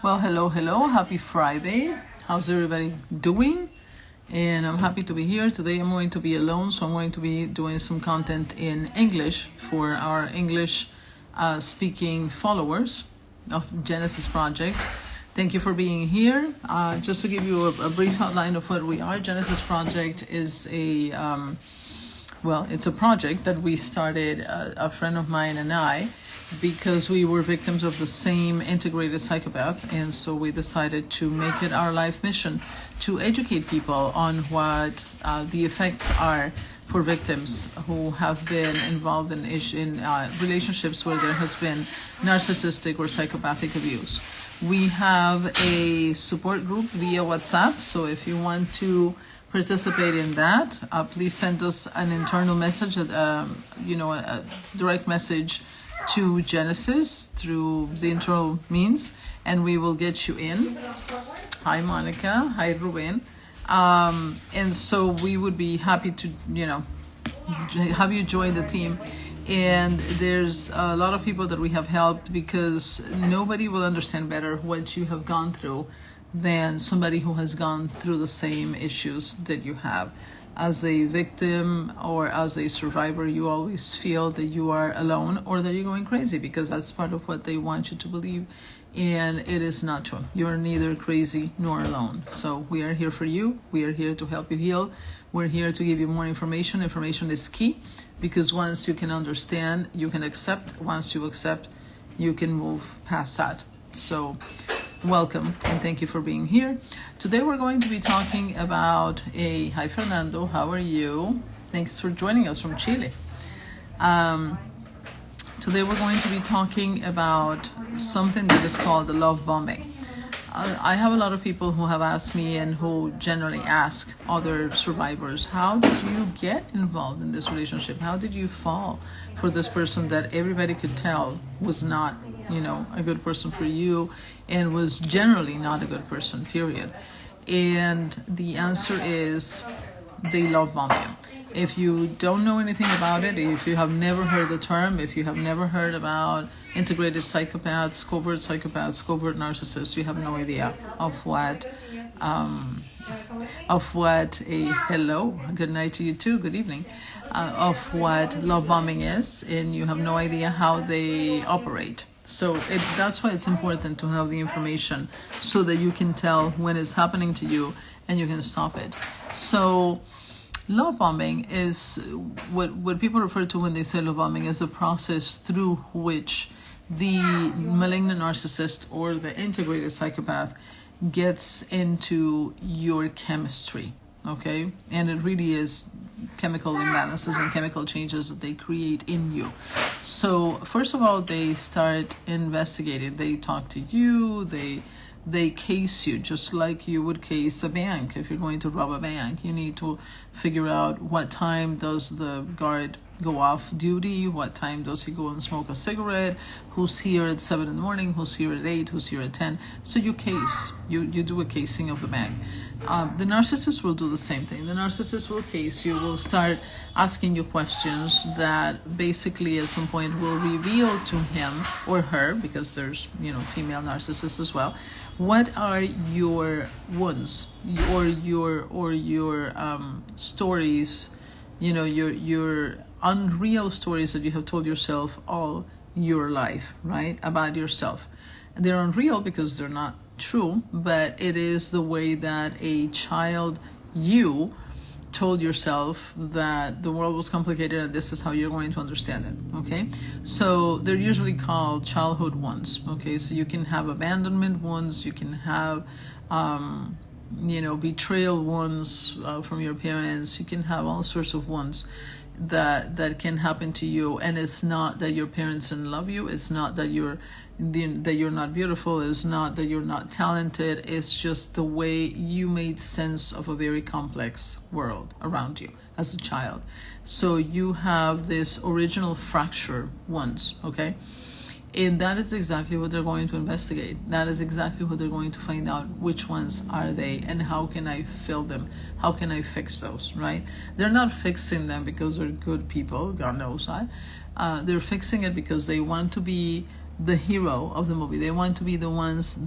Well, hello. Happy Friday. How's everybody doing? And I'm happy to be here. Today I'm going to be alone, so I'm going to be doing some content in English for our English speaking followers of Genesis Project. Thank you for being here. Just to give you a brief outline of what we are, Genesis Project is it's a project that we started, a friend of mine and I, because we were victims of the same integrated psychopath, and so we decided to make it our life mission to educate people on what the effects are for victims who have been involved in relationships where there has been narcissistic or psychopathic abuse. We have a support group via WhatsApp, so if you want to participate in that, please send us an internal message, a direct message to Genesis through the internal means, and we will get you in. Hi Monica, hi Ruben. And so we would be happy to, have you join the team. And there's a lot of people that we have helped, because nobody will understand better what you have gone through than somebody who has gone through the same issues that you have. As a victim or as a survivor, you always feel that you are alone or that you're going crazy, because that's part of what they want you to believe, and it is not true. You're neither crazy nor alone. So we are here for you. We are here to help you heal. We're here to give you more information. Information is key, because once you can understand, you can accept. Once you accept, you can move past that. So welcome and thank you for being here. Today we're going to be talking about hi Fernando, how are you? Thanks for joining us from Chile. Today we're going to be talking about something that is called the love bombing. I have a lot of people who have asked me, and who generally ask other survivors, how did you get involved in this relationship? How did you fall for this person that everybody could tell was not, a good person for you, and was generally not a good person, period? And the answer is they love bomb you. If you don't know anything about it, if you have never heard the term, if you have never heard about integrated psychopaths, covert narcissists, you have no idea of what hello, good night to you too, good evening, of what love bombing is, and you have no idea how they operate. So that's why it's important to have the information, so that you can tell when it's happening to you and you can stop it. So love bombing is what people refer to when they say love bombing, is the process through which the malignant narcissist or the integrated psychopath gets into your chemistry, okay? And it really is chemical imbalances and chemical changes that they create in you. So first of all, they start investigating. They talk to you, they case you just like you would case a bank. If you're going to rob a bank, you need to figure out what time does the guard go off duty, what time does he go and smoke a cigarette, who's here at 7 in the morning, who's here at 8, who's here at 10. So you case, you do a casing of the bank. The narcissist will do the same thing. The narcissist will case you, will start asking you questions that basically at some point will reveal to him or her, because there's female narcissists as well, what are your wounds or your stories, your unreal stories that you have told yourself all your life, right, about yourself. They're unreal because they're not true, but it is the way that a child you told yourself that the world was complicated and this is how you're going to understand it, okay? So they're usually called childhood wounds, okay? So you can have abandonment wounds, you can have betrayal wounds from your parents, you can have all sorts of wounds that can happen to you. And it's not that your parents didn't love you, it's not that you're not beautiful, it's not that you're not talented, it's just the way you made sense of a very complex world around you as a child. So you have this original fracture wounds, okay? And that is exactly what they're going to investigate. That is exactly what they're going to find out. Which ones are they, and how can I fill them? How can I fix those, right? They're not fixing them because they're good people, God knows that. They're fixing it because they want to be the hero of the movie. They want to be the ones.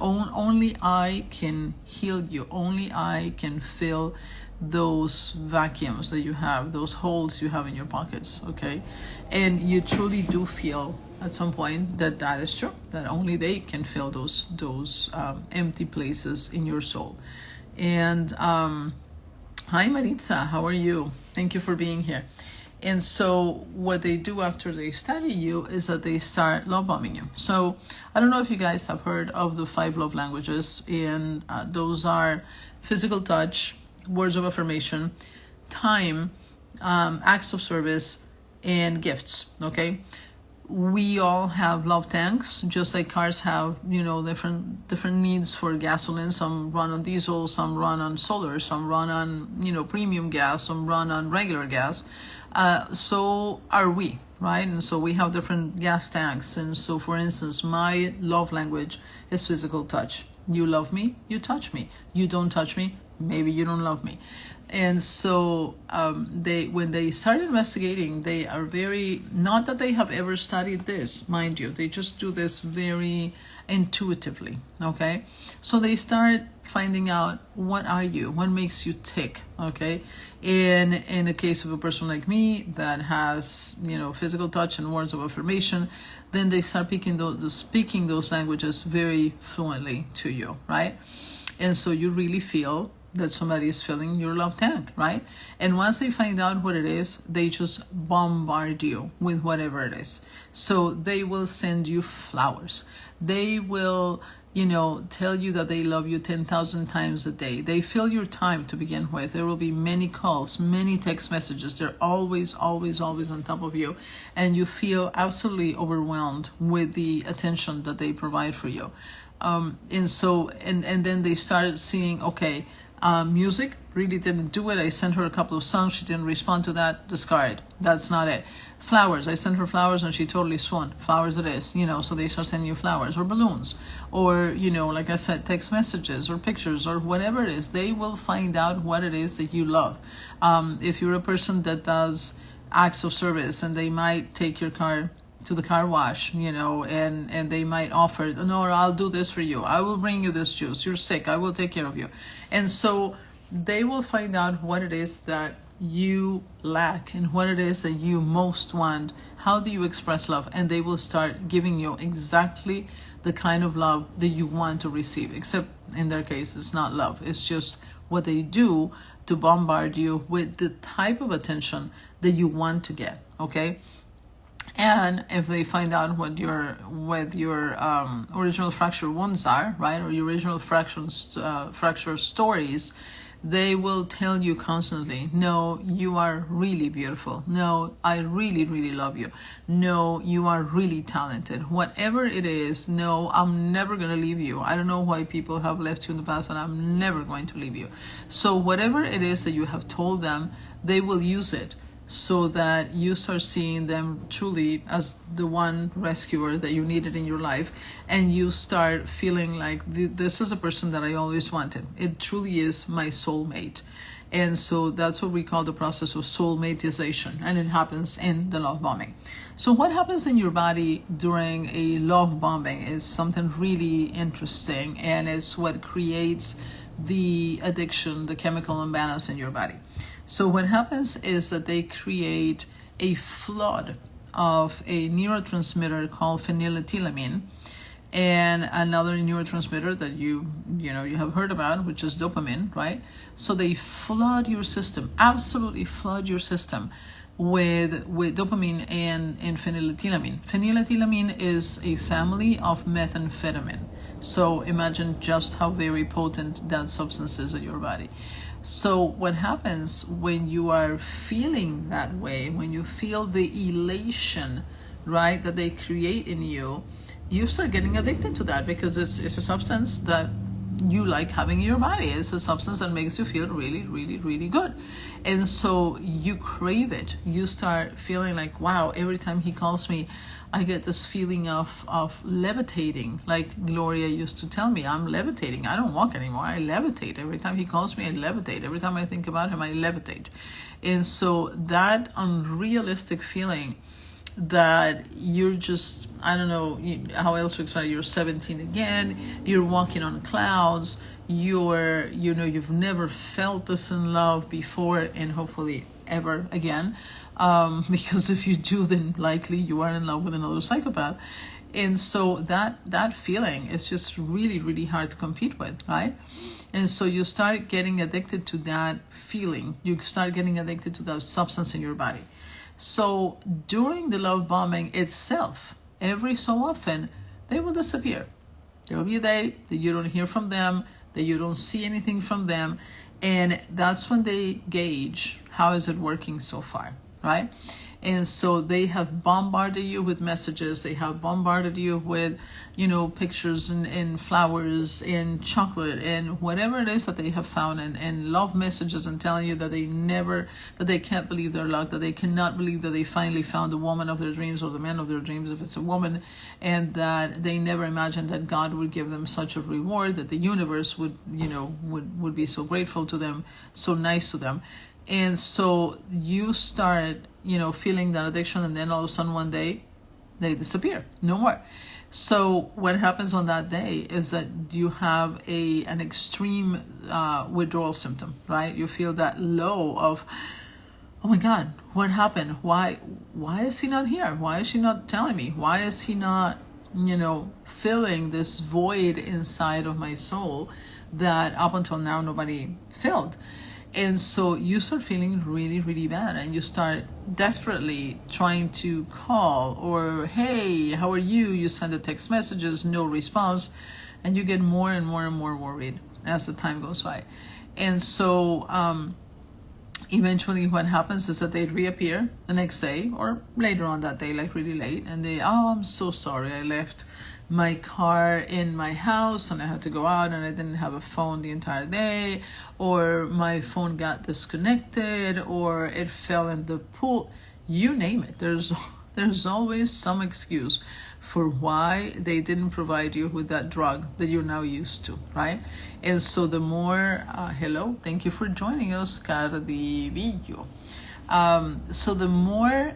Only I can heal you. Only I can fill those vacuums that you have, those holes you have in your pockets. Okay, and you truly do feel at some point that is true. That only they can fill those empty places in your soul. And hi Maritza, how are you? Thank you for being here. And so what they do after they study you is that they start love bombing you. So I don't know if you guys have heard of the 5 love languages, and those are physical touch, words of affirmation, time, acts of service, and gifts. Okay, we all have love tanks, just like cars have, different needs for gasoline. Some run on diesel, some run on solar, some run on, premium gas, some run on regular gas. So are we, right? And so we have different gas tanks. And so, for instance, my love language is physical touch. You love me, you touch me. You don't touch me, maybe you don't love me. And so when they start investigating, they are very, not that they have ever studied this, mind you, they just do this very intuitively, okay? So they start finding out, what are you? What makes you tick, okay? In the case of a person like me that has, physical touch and words of affirmation, then they start speaking those languages very fluently to you, right? And so you really feel that somebody is filling your love tank, right? And once they find out what it is, they just bombard you with whatever it is. So they will send you flowers. They will, tell you that they love you 10,000 times a day. They fill your time to begin with. There will be many calls, many text messages. They're always, always, always on top of you. And you feel absolutely overwhelmed with the attention that they provide for you. And then they started seeing, okay, music really didn't do it. I sent her a couple of songs. She didn't respond to that. Discard. That's not it. Flowers. I sent her flowers and she totally swooned. Flowers it is. So they start sending you flowers or balloons or, like I said, text messages or pictures or whatever it is. They will find out what it is that you love. If you're a person that does acts of service, and they might take your car to the car wash, and they might offer, no, I'll do this for you. I will bring you this juice. You're sick. I will take care of you. And so they will find out what it is that you lack and what it is that you most want. How do you express love? And they will start giving you exactly the kind of love that you want to receive, except in their case, it's not love. It's just what they do to bombard you with the type of attention that you want to get, okay? And if they find out what your original fracture wounds are, right, or your original fracture stories, they will tell you constantly, no, you are really beautiful. No, I really, really love you. No, you are really talented. Whatever it is, no, I'm never going to leave you. I don't know why people have left you in the past, and I'm never going to leave you. So whatever it is that you have told them, they will use it, so that you start seeing them truly as the one rescuer that you needed in your life, and you start feeling like this is a person that I always wanted. It truly is my soulmate. And so that's what we call the process of soulmateization, and it happens in the love bombing. So what happens in your body during a love bombing is something really interesting, and it's what creates the addiction, the chemical imbalance in your body. So what happens is that they create a flood of a neurotransmitter called phenylethylamine, and another neurotransmitter that you have heard about, which is dopamine, right? So they flood your system, absolutely flood your system with dopamine and phenylethylamine. Phenylethylamine is a family of methamphetamine. So imagine just how very potent that substance is in your body. So what happens when you are feeling that way, when you feel the elation, right, that they create in you, you start getting addicted to that, because it's a substance that you like having in your body. It's a substance that makes you feel really, really, really good. And so you crave it. You start feeling like, wow, every time he calls me, I get this feeling of levitating. Like Gloria used to tell me, I'm levitating. I don't walk anymore. I levitate. Every time he calls me, I levitate. Every time I think about him, I levitate. And so that unrealistic feeling that you're just, I don't know how else to explain it. You're 17 again, you're walking on clouds, you've never felt this in love before, and hopefully ever again, because if you do, then likely you are in love with another psychopath. And so that feeling is just really, really hard to compete with, right? And so you start getting addicted to that feeling. You start getting addicted to that substance in your body. So during the love bombing itself, every so often, they will disappear. There will be a day that you don't hear from them, that you don't see anything from them. And that's when they gauge, how is it working so far, right? And so they have bombarded you with messages. They have bombarded you with, pictures and flowers and chocolate and whatever it is that they have found, and love messages, and telling you that they can't believe their luck, that they cannot believe that they finally found the woman of their dreams, or the man of their dreams if it's a woman, and that they never imagined that God would give them such a reward, that the universe would be so grateful to them, so nice to them. And so you start, feeling that addiction, and then all of a sudden one day they disappear, no more. So what happens on that day is that you have an extreme withdrawal symptom, right? You feel that low of, oh my God, what happened? Why is he not here? Why is she not telling me? Why is he not, filling this void inside of my soul that up until now nobody filled? And so you start feeling really, really bad, and you start desperately trying to call, or, hey, how are you? You send the text messages, no response, and you get more and more and more worried as the time goes by. And so eventually what happens is that they reappear the next day, or later on that day, like really late, and I'm so sorry, I left my car in my house and I had to go out and I didn't have a phone the entire day, or my phone got disconnected, or it fell in the pool. You name it. There's always some excuse for why they didn't provide you with that drug that you're now used to, right? And so the more, hello, thank you for joining us, cara di video. So the more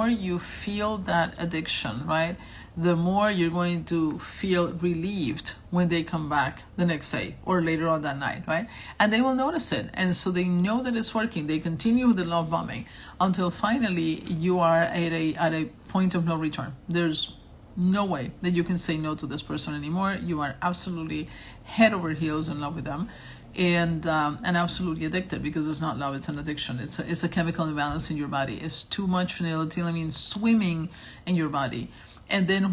you feel that addiction, right, the more you're going to feel relieved when they come back the next day or later on that night, right? And they will notice it. And so they know that it's working. They continue with the love bombing until finally you are at a point of no return. There's no way that you can say no to this person anymore. You are absolutely head over heels in love with them. And absolutely addicted, because it's not love, it's an addiction. It's a chemical imbalance in your body. It's too much phenylethylamine swimming in your body. And then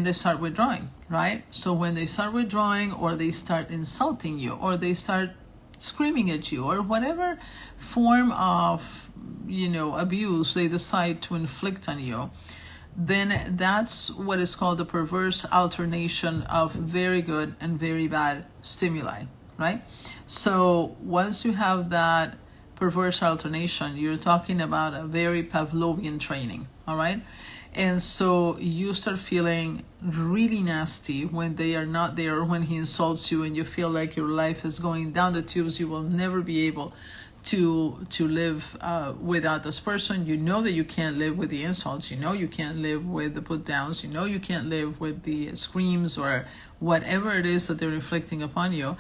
they start withdrawing, right? So when they start withdrawing, or they start insulting you, or they start screaming at you, or whatever form of abuse they decide to inflict on you, then that's what is called the perverse alternation of very good and very bad stimuli, right? So once you have that perverse alternation, you're talking about a very Pavlovian training, all right? And so you start feeling really nasty when they are not there, or when he insults you, and you feel like your life is going down the tubes. You will never be able to live without this person. You know that you can't live with the insults. You know you can't live with the put downs. You know you can't live with the screams or whatever it is that they're inflicting upon you.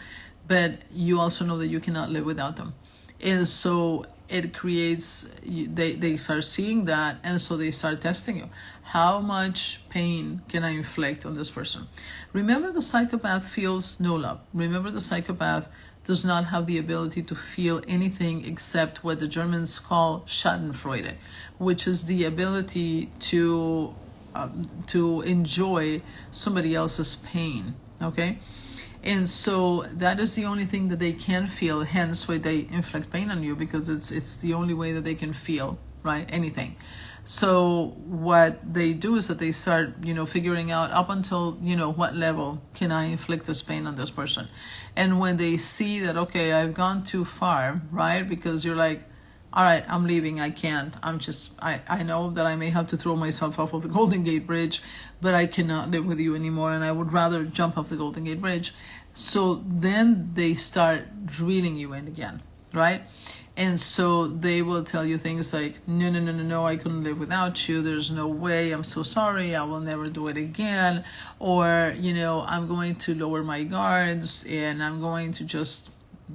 But you also know that you cannot live without them. And so it creates, they start seeing that, and so they start testing you. How much pain can I inflict on this person? Remember, the psychopath feels no love. Remember, the psychopath does not have the ability to feel anything except what the Germans call Schadenfreude, which is the ability to enjoy somebody else's pain, okay? And so that is the only thing that they can feel, hence why they inflict pain on you, because it's the only way that they can feel, right, anything. So what they do is that they start, figuring out up until, what level can I inflict this pain on this person. And when they see that, okay, I've gone too far, right, because you're like, all right, I'm leaving, I can't. I know that I may have to throw myself off of the Golden Gate Bridge, but I cannot live with you anymore, and I would rather jump off the Golden Gate Bridge. So then they start reeling you in again, right? And so they will tell you things like, no, no, no, no, no, I couldn't live without you. There's no way. I'm so sorry. I will never do it again. Or, I'm going to lower my guards and I'm going to just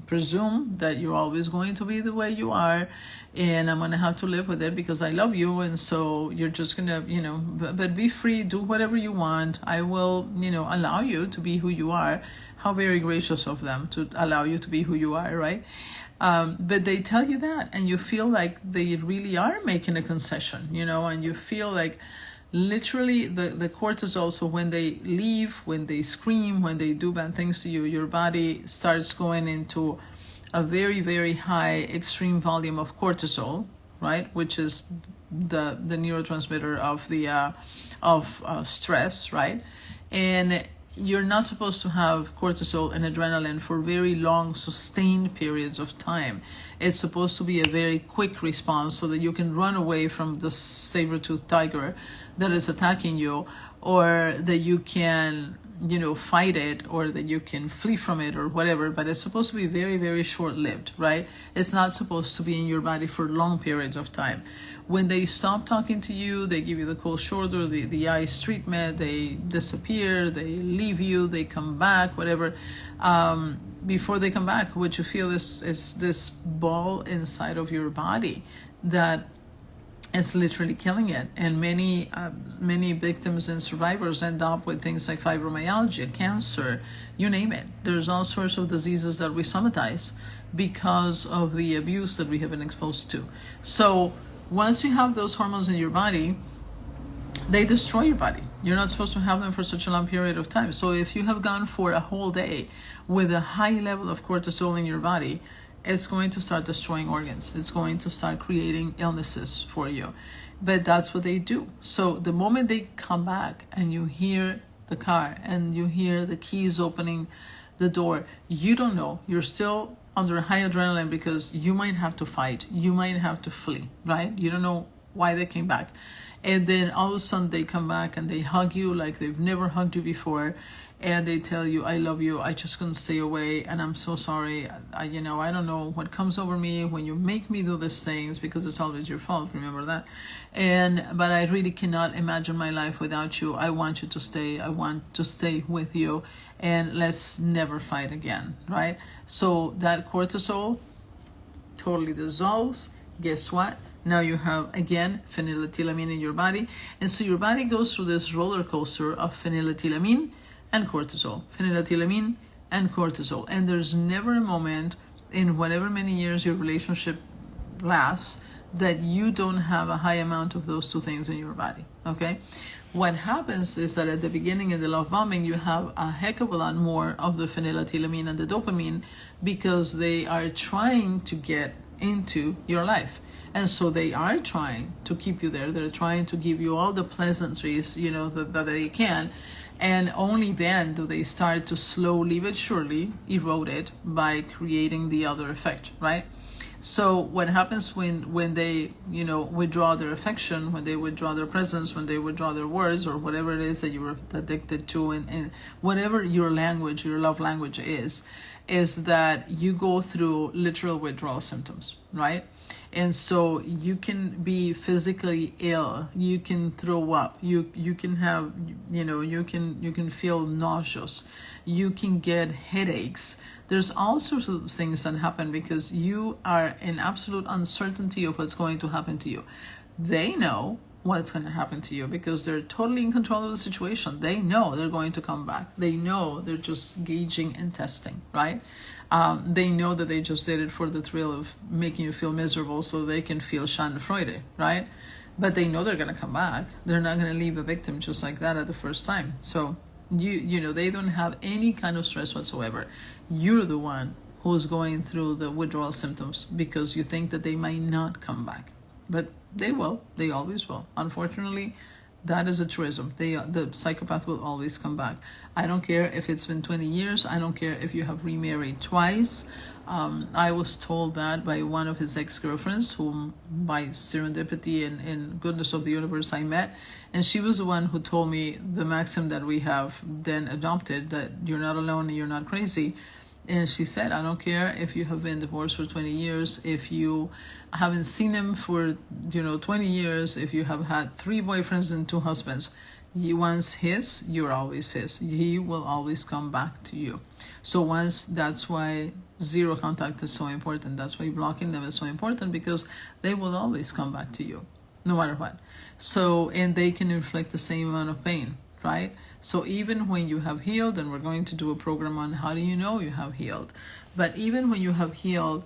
presume that you're always going to be the way you are, and I'm going to have to live with it because I love you. And so you're just going to, but be free, do whatever you want. I will, allow you to be who you are. How very gracious of them to allow you to be who you are, right? But they tell you that, and you feel like they really are making a concession, and you feel like literally the cortisol. So when they leave, when they scream, when they do bad things to you, your body starts going into a very, very high extreme volume of cortisol, right? Which is the neurotransmitter of the stress, right? And you're not supposed to have cortisol and adrenaline for very long, sustained periods of time. It's supposed to be a very quick response so that you can run away from the saber-toothed tiger that is attacking you, or that you can, fight it, or that you can flee from it or whatever. But it's supposed to be very, very short-lived, right? It's not supposed to be in your body for long periods of time. When they stop talking to you, they give you the cold shoulder, the ice treatment, they disappear, they leave you, they come back, whatever. Before they come back, what you feel is this ball inside of your body that is literally killing it. And many victims and survivors end up with things like fibromyalgia, cancer, you name it. There's all sorts of diseases that we somatize because of the abuse that we have been exposed to. So once you have those hormones in your body, they destroy your body. You're not supposed to have them for such a long period of time. So if you have gone for a whole day with a high level of cortisol in your body, it's going to start destroying organs. It's going to start creating illnesses for you. But that's what they do. So the moment they come back and you hear the car and you hear the keys opening the door, you don't know. You're still under high adrenaline because you might have to fight. You might have to flee, right? You don't know why they came back. And then all of a sudden they come back and they hug you like they've never hugged you before. And they tell you, I love you, I just couldn't stay away, and I'm so sorry. I don't know what comes over me when you make me do these things, because it's always your fault, remember that. But I really cannot imagine my life without you. I want you to stay. I want to stay with you, and let's never fight again, right? So that cortisol totally dissolves. Guess what? Now you have, again, phenylethylamine in your body. And so your body goes through this roller coaster of phenylethylamine and cortisol, phenylethylamine and cortisol. And there's never a moment in whatever many years your relationship lasts that you don't have a high amount of those two things in your body, okay? What happens is that at the beginning of the love bombing, you have a heck of a lot more of the phenylethylamine and the dopamine because they are trying to get into your life. And so they are trying to keep you there. They're trying to give you all the pleasantries, that they can. And only then do they start to slowly but surely erode it by creating the other effect, right? So what happens when they, withdraw their affection, when they withdraw their presence, when they withdraw their words, or whatever it is that you were addicted to, and whatever your language, your love language is that you go through literal withdrawal symptoms, right? And so you can be physically ill, you can throw up, you can have, you can feel nauseous, you can get headaches. There's all sorts of things that happen because you are in absolute uncertainty of what's going to happen to you. They know what's going to happen to you because they're totally in control of the situation. They know they're going to come back. They know they're just gauging and testing, right? They know that they just did it for the thrill of making you feel miserable so they can feel schadenfreude, right? But they know they're going to come back. They're not going to leave a victim just like that at the first time. So, they don't have any kind of stress whatsoever. You're the one who's going through the withdrawal symptoms because you think that they might not come back. But they will. They always will. Unfortunately, that is a truism. The psychopath will always come back. I don't care if it's been 20 years. I don't care if you have remarried twice. I was told that by one of his ex-girlfriends, whom by serendipity and goodness of the universe I met. And she was the one who told me the maxim that we have then adopted, that you're not alone and you're not crazy. And she said, I don't care if you have been divorced for 20 years, if you haven't seen him for, 20 years, if you have had 3 boyfriends and 2 husbands, once his, you're always his. He will always come back to you. So that's why zero contact is so important. That's why blocking them is so important, because they will always come back to you, no matter what. So, and they can inflict the same amount of pain, right? So even when you have healed, and we're going to do a program on how do you know you have healed, but even when you have healed,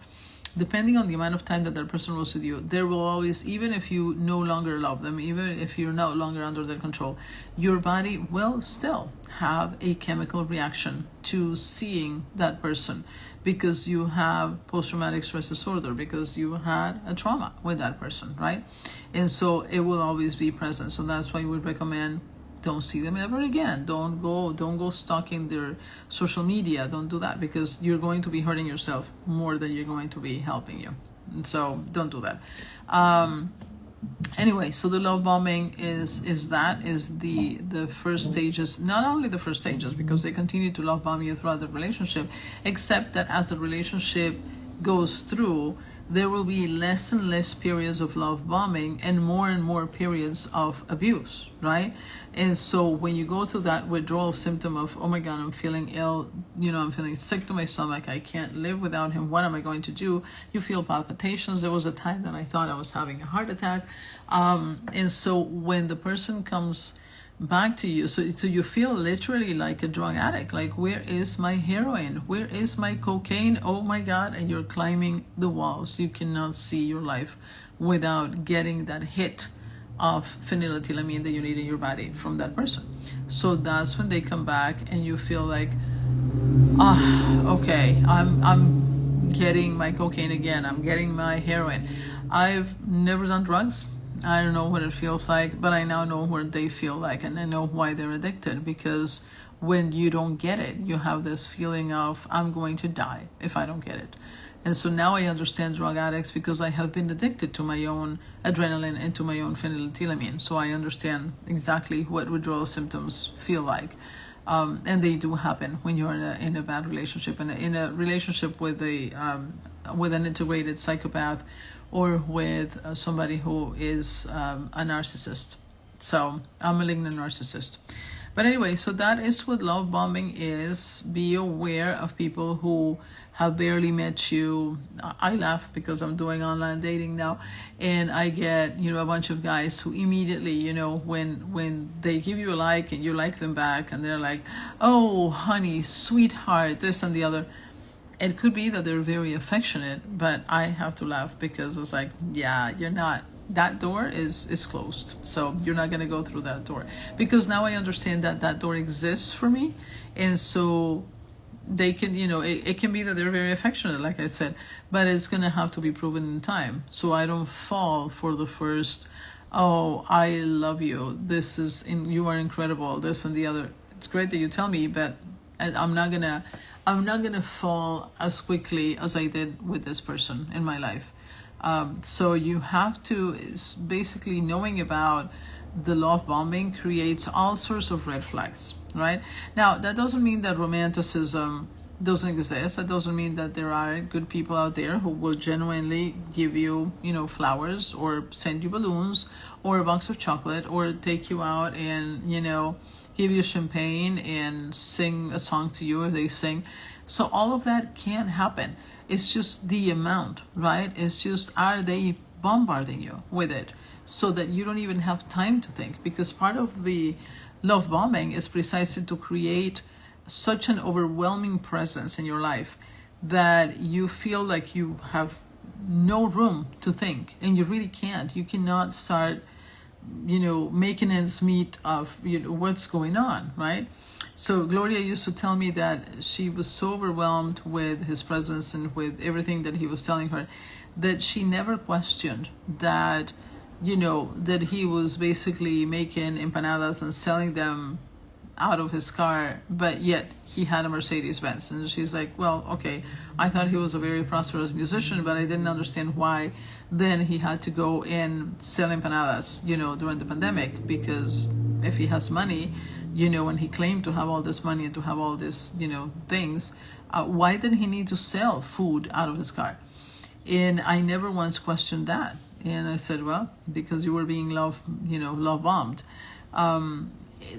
depending on the amount of time that person was with you, there will always, even if you no longer love them, even if you're no longer under their control, your body will still have a chemical reaction to seeing that person, because you have post-traumatic stress disorder, because you had a trauma with that person, right? And so it will always be present. So that's why we recommend, don't see them ever again. Don't go stalking their social media. Don't do that, because you're going to be hurting yourself more than you're going to be helping you. And so don't do that. Anyway, so the love bombing is the first stages. Not only the first stages, because they continue to love bomb you throughout the relationship, except that as the relationship goes through, there will be less and less periods of love bombing and more periods of abuse, right? And so when you go through that withdrawal symptom of, oh my God, I'm feeling ill, I'm feeling sick to my stomach, I can't live without him, what am I going to do? You feel palpitations. There was a time that I thought I was having a heart attack. And so when the person comes back to you, so you feel literally like a drug addict, like, where is my heroin, where is my cocaine, oh my God, and you're climbing the walls. You cannot see your life without getting that hit of phenylethylamine that you need in your body from that person. So that's when they come back and you feel like, okay, I'm getting my cocaine again, I'm getting my heroin. I've never done drugs. I don't know what it feels like, but I now know what they feel like, and I know why they're addicted, because when you don't get it, you have this feeling of, I'm going to die if I don't get it. And so now I understand drug addicts, because I have been addicted to my own adrenaline and to my own phenylethylamine. So I understand exactly what withdrawal symptoms feel like. And they do happen when you're in a bad relationship, and in a relationship with an integrated psychopath, or with somebody who is a narcissist. So a malignant narcissist. But anyway, so that is what love bombing is. Be aware of people who have barely met you. I laugh because I'm doing online dating now, and I get, a bunch of guys who immediately, when they give you a like and you like them back, and they're like, oh, honey, sweetheart, this and the other. It could be that they're very affectionate, but I have to laugh, because it's like, yeah, you're not. That door is closed, so you're not going to go through that door, because now I understand that door exists for me. And so they can, it can be that they're very affectionate, like I said, but it's going to have to be proven in time. So I don't fall for the first, oh, I love you, you are incredible, this and the other. It's great that you tell me, but I'm not gonna fall as quickly as I did with this person in my life. So you have to, basically, knowing about the love bombing creates all sorts of red flags, right? Now, that doesn't mean that romanticism doesn't exist. That doesn't mean that there are good people out there who will genuinely give you, flowers, or send you balloons, or a box of chocolate, or take you out and, give you champagne and sing a song to you if they sing. So all of that can happen. It's just the amount, right? It's just, are they bombarding you with it so that you don't even have time to think? Because part of the love bombing is precisely to create such an overwhelming presence in your life that you feel like you have no room to think, and you really can't. You cannot start making ends meet of what's going on, right? So Gloria used to tell me that she was so overwhelmed with his presence and with everything that he was telling her, that she never questioned that that he was basically making empanadas and selling them out of his car, but yet he had a Mercedes Benz. And she's like, well, okay, I thought he was a very prosperous musician, but I didn't understand why then he had to go and sell empanadas, during the pandemic, because if he has money, when he claimed to have all this money and to have all this, things, why did he need to sell food out of his car? And I never once questioned that. And I said, well, because you were being love bombed.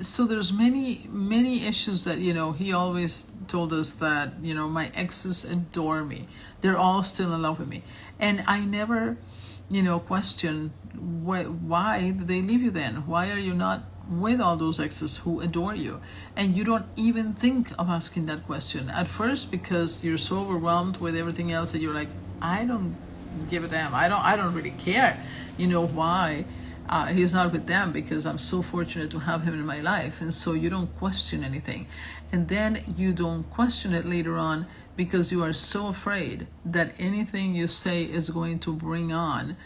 So there's many issues that, he always told us that, my exes adore me. They're all still in love with me. And I never, questioned why did they leave you then? Why are you not with all those exes who adore you? And you don't even think of asking that question at first, because you're so overwhelmed with everything else that you're like, I don't give a damn. I don't really care, why he's not with them, because I'm so fortunate to have him in my life. And so you don't question anything. And then you don't question it later on because you are so afraid that anything you say is going to bring on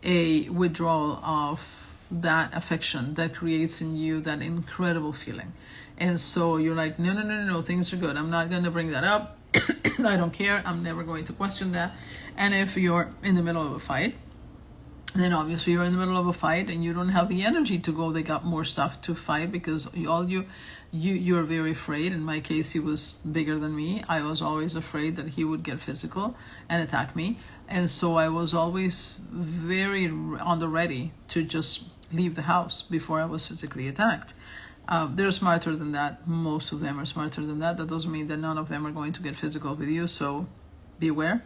a withdrawal of that affection that creates in you that incredible feeling. And so you're like, no, things are good. I'm not going to bring that up. I don't care. I'm never going to question that. And if you're in the middle of a fight, then obviously you're in the middle of a fight and you don't have the energy to go. They got more stuff to fight because you're very afraid. In my case, he was bigger than me. I was always afraid that he would get physical and attack me. And so I was always very on the ready to just leave the house before I was physically attacked. They're smarter than that. Most of them are smarter than that. That doesn't mean that none of them are going to get physical with you, so beware.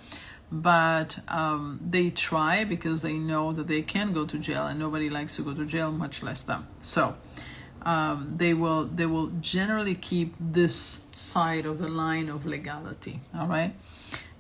But they try because they know that they can go to jail, and nobody likes to go to jail, much less them. So they will generally keep this side of the line of legality. All right.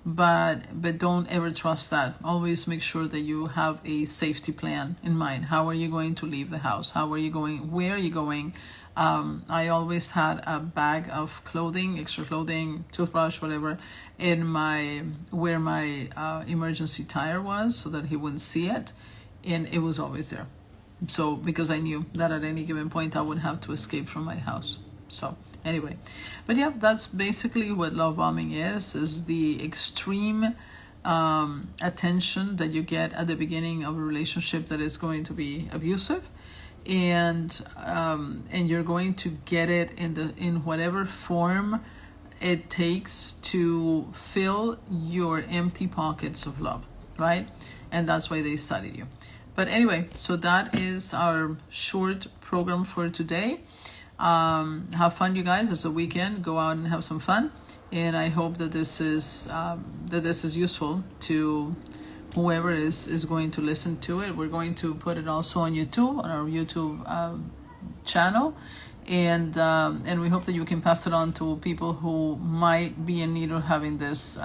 But don't ever trust that. Always make sure that you have a safety plan in mind. How are you going to leave the house? How are you going? Where are you going? I always had a bag of clothing, extra clothing, toothbrush, whatever, where my emergency tire was, so that he wouldn't see it, and it was always there. So because I knew that at any given point I would have to escape from my house. So anyway, but yeah, that's basically what love bombing is the extreme attention that you get at the beginning of a relationship that is going to be abusive, and you're going to get it in whatever form it takes to fill your empty pockets of love, right? And that's why they studied you. But anyway, so that is our short program for today. Have fun, you guys. It's a weekend. Go out and have some fun. And I hope that this is useful to whoever is going to listen to it. We're going to put it also on YouTube, on our YouTube channel, and we hope that you can pass it on to people who might be in need of having this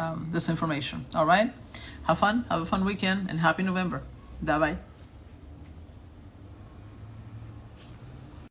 information. All right. Have fun. Have a fun weekend, and happy November. Bye bye.